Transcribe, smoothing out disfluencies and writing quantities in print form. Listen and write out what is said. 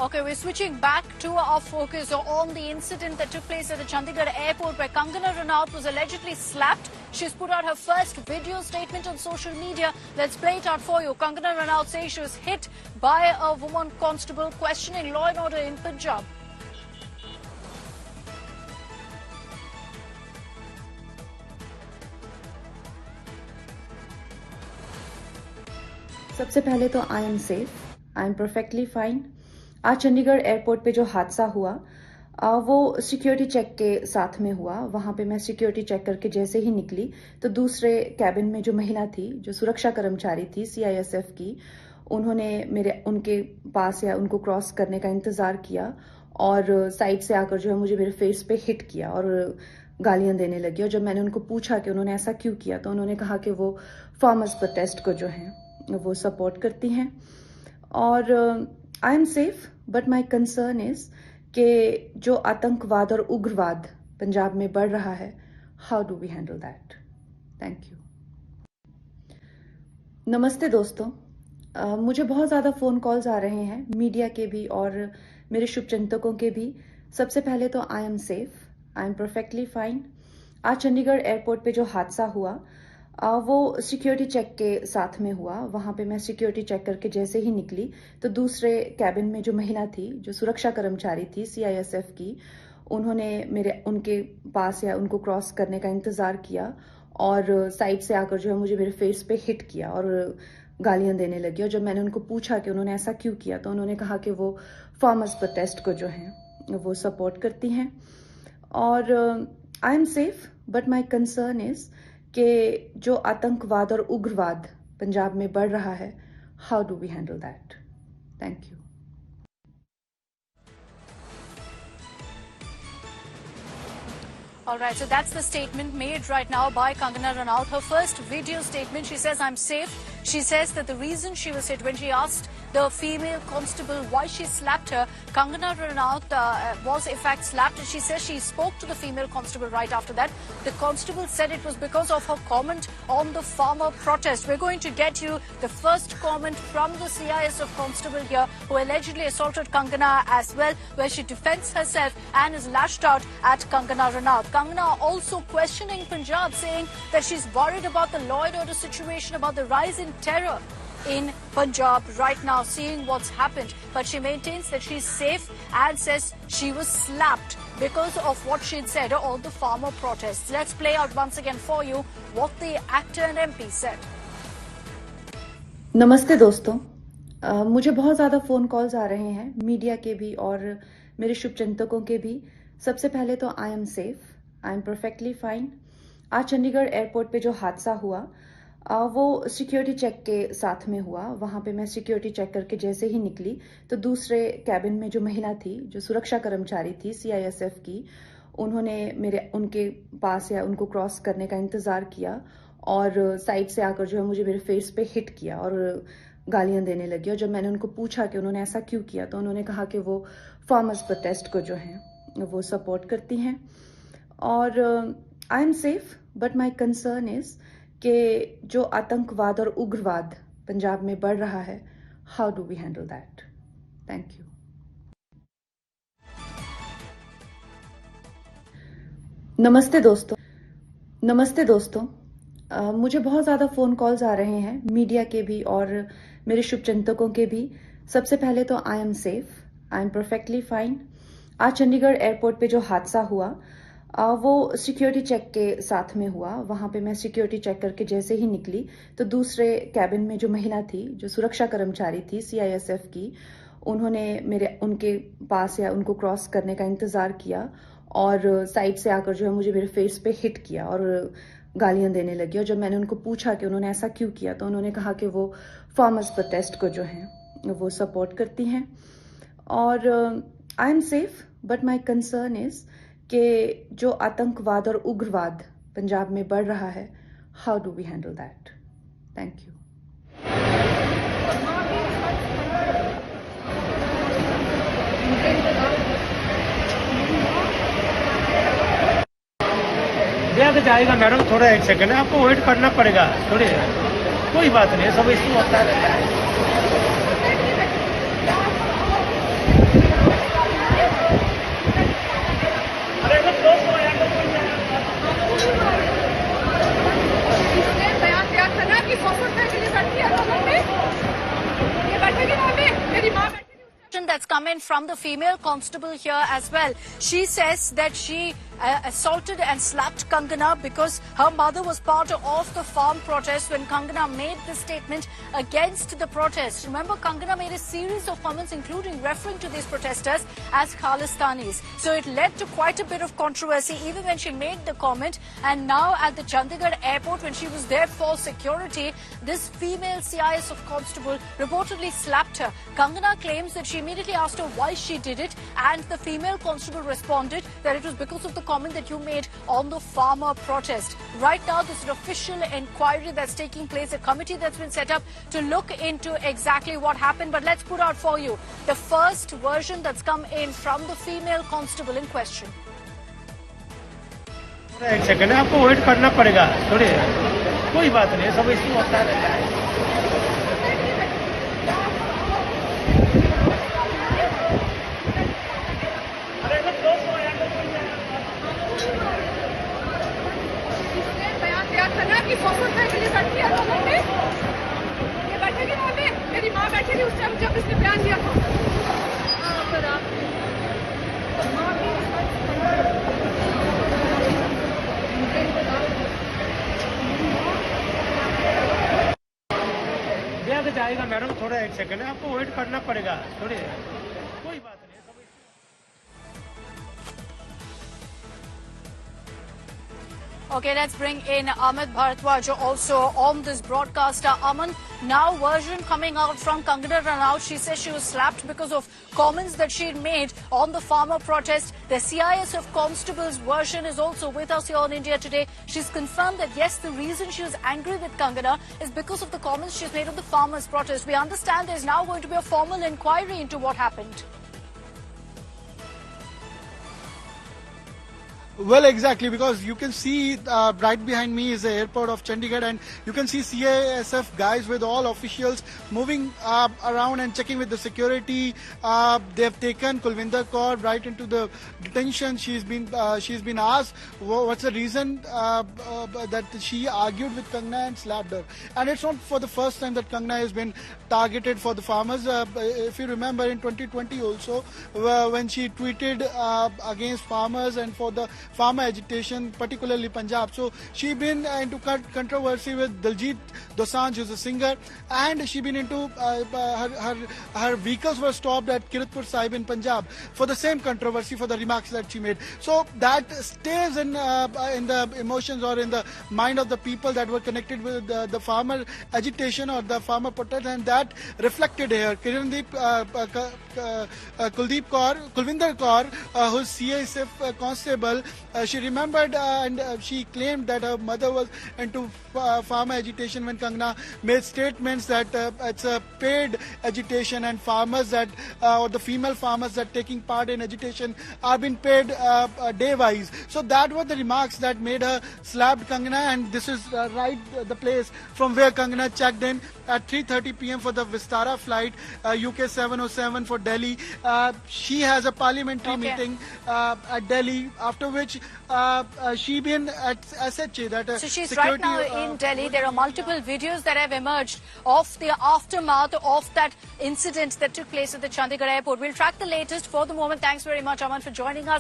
Okay, we're switching back to our focus on the incident that took place at the Chandigarh airport where Kangana Ranaut was allegedly slapped. She's put out her first video statement on social media. Let's play it out for you. Kangana Ranaut says she was hit by a woman constable questioning law and order in Punjab. सबसे पहले तो I am safe, I am perfectly fine. आज Chandigarh airport पे जो हादसा हुआ वो security check के साथ में हुआ। वहां पे मैं सिक्योरिटी चेक करके जैसे ही निकली तो दूसरे कैबिन में जो महिला थी, जो सुरक्षा कर्मचारी थी सीआईएसएफ की, उन्होंने उनके पास या उनको क्रॉस करने का इंतजार किया और साइड से आकर जो है मुझे मेरे फेस पे हिट किया और गालियां देने लगी। और जब मैंने उनको पूछा कि उन्होंने ऐसा क्यों किया तो उन्होंने कहा कि वो फार्मर्स प्रोटेस्ट को जो है वो सपोर्ट करती हैं। और I am safe but my concern is कि जो आतंकवाद और उग्रवाद पंजाब में बढ़ रहा है, how do we handle that? Thank you. नमस्ते दोस्तों, मुझे बहुत ज़्यादा फ़ोन कॉल्स आ रहे हैं, मीडिया के भी और मेरे शुभचिंतकों के भी। सबसे पहले तो I am safe, I am perfectly fine. आज चंडीगढ़ एयरपोर्ट पे जो हादसा हुआ वो सिक्योरिटी चेक के साथ में हुआ। वहां पे मैं सिक्योरिटी चेक करके जैसे ही निकली तो दूसरे कैबिन में जो महिला थी, जो सुरक्षा कर्मचारी थी सीआईएसएफ की, उन्होंने उनके पास या उनको क्रॉस करने का इंतजार किया और साइड से आकर जो है मुझे मेरे फेस पे हिट किया और गालियां देने लगी। और जब मैंने उनको पूछा कि उन्होंने ऐसा क्यों किया तो उन्होंने कहा कि वो फार्मर्स प्रोटेस्ट को जो है वो सपोर्ट करती हैं। और I am safe but my concern is कि जो आतंकवाद और उग्रवाद पंजाब में बढ़ रहा है, how do we handle that? Thank you. All right, so that's the statement made right now by Kangana Ranaut. Her first video statement, she says, I'm safe. She says that the reason she was hit, when she asked the female constable why she slapped her, Kangana Ranaut was in fact slapped, and she says she spoke to the female constable right after that. The constable said it was because of her comment on the farmer protest. We're going to get you the first comment from the CISF constable here who allegedly assaulted Kangana as well, where she defends herself and is lashed out at Kangana Ranaut. Kangana also questioning Punjab, saying that she's worried about the law and order situation, about the rise in terror in Punjab right now, seeing what's happened. But she maintains that she's safe and says she was slapped because of what she'd said on the farmer protests. Let's play out once again for you what the actor and MP said. नमस्ते दोस्तों, मुझे बहुत ज़्यादा phone calls आ रहे हैं, media के भी और मेरे शुभचिंतकों के भी। सबसे पहले तो I am safe, I am perfectly fine. आज चंडीगढ़ एयरपोर्ट पे जो हादसा हुआ वो सिक्योरिटी चेक के साथ में हुआ। वहां पे मैं सिक्योरिटी चेक करके जैसे ही निकली तो दूसरे कैबिन में जो महिला थी, जो सुरक्षा कर्मचारी थी सीआईएसएफ की, उनके पास या उनको क्रॉस करने का इंतजार किया और साइड से आकर जो है मुझे मेरे फेस पे हिट किया और गालियां देने लगी। और जब मैंने उनको पूछा कि उन्होंने ऐसा क्यों किया तो उन्होंने कहा कि वो फार्मर्स प्रोटेस्ट को जो है वो सपोर्ट करती हैं। और I am safe but my concern is कि जो आतंकवाद और उग्रवाद पंजाब में बढ़ रहा है, how do we handle that? Thank you. नमस्ते दोस्तों, मुझे बहुत ज़्यादा फ़ोन कॉल्स आ रहे हैं, मीडिया के भी और मेरे शुभचिंतकों के भी। सबसे पहले तो I am safe, I am perfectly fine. आज चंडीगढ़ एयरपोर्ट पे जो हादसा हुआ वो सिक्योरिटी चेक के साथ में हुआ। वहां पे मैं सिक्योरिटी चेक करके जैसे ही निकली तो दूसरे कैबिन में जो महिला थी, जो सुरक्षा कर्मचारी थी सीआईएसएफ की, उनके पास या उनको क्रॉस करने का इंतजार किया और साइड से आकर जो है मुझे मेरे फेस पे हिट किया और गालियां देने लगी। और जब मैंने उनको पूछा कि उन्होंने ऐसा क्यों किया तो उन्होंने कहा कि वो फार्मर्स प्रोटेस्ट को जो है वो सपोर्ट करती हैं। और I am safe but my concern is कि जो आतंकवाद और उग्रवाद पंजाब में बढ़ रहा है, how do we handle that? Thank you. ब्याह जाएगा मैडम, थोड़ा एक सेकंड आपको वेट करना पड़ेगा थोड़ी, कोई बात नहीं, सब इसको होता है। that's come in from the female constable here as well. She says that she assaulted and slapped Kangana because her mother was part of the farm protest when Kangana made the statement against the protest. Remember, Kangana made a series of comments, including referring to these protesters as Khalistanis. So it led to quite a bit of controversy even when she made the comment. And now at the Chandigarh airport, when she was there for security, this female CIS of constable reportedly slapped her. Kangana claims that she immediately asked her why she did it, and the female constable responded that it was because of the comment that you made on the farmer protest. Right now, there's an official inquiry that's taking place, a committee that's been set up to look into exactly what happened. But let's put out for you the first version that's come in from the female constable in question. एक second आपको wait करना पड़ेगा थोड़ी कोई बात नहीं सब इसको होता रहता है बयान दिया था ना कि 100 रुपए के लिए बैठी है लोगों ने ये बैठेगी वहाँ पे मेरी माँ बैठी थी उस टाइम जब इसने बयान दिया था फिर आप जाएगा मैडम थोड़ा एक सेकंड आपको वेट करना पड़ेगा थोड़ी कोई बात नहीं Okay, let's bring in Amit Bharadwaj also on this broadcast. Aman, now version coming out from Kangana Ranaut. She says she was slapped because of comments that she had made on the farmer protest. The CIS of Constable's version is also with us here on India Today. She's confirmed that yes, the reason she was angry with Kangana is because of the comments she's made on the farmers protest. We understand there's now going to be a formal inquiry into what happened. Well, exactly, because you can see right behind me is the airport of Chandigarh, and you can see CISF guys with all officials moving around and checking with the security. They have taken Kulvinder Kaur right into the detention. She's been asked what's the reason that she argued with Kangana and slapped her. And it's not for the first time that Kangana has been targeted for the farmers. If you remember in 2020 also, when she tweeted against farmers and for the farmer agitation, particularly Punjab. So she been into controversy with Diljit Dosanjh, who's a singer, and she been into her vehicles were stopped at Kiratpur Sahib in Punjab for the same controversy, for the remarks that she made. So that stays in the emotions or in the mind of the people that were connected with the farmer agitation or the farmer protest, and that reflected here. Kulvinder Kaur, who's CISF constable, she remembered and she claimed that her mother was into farmer agitation when Kangana made statements that it's a paid agitation and farmers that or the female farmers that taking part in agitation are being paid day-wise. So that were the remarks that made her slapped Kangana, and this is right the place from where Kangana checked in at 3:30 p.m. for the Vistara flight UK 707 for Delhi. She has a parliamentary meeting at Delhi, after which she been at SHA. So she's right now in Delhi. There are multiple videos that have emerged of the aftermath of that incident that took place at the Chandigarh airport. We'll track the latest. For the moment, thanks very much, Aman, for joining us.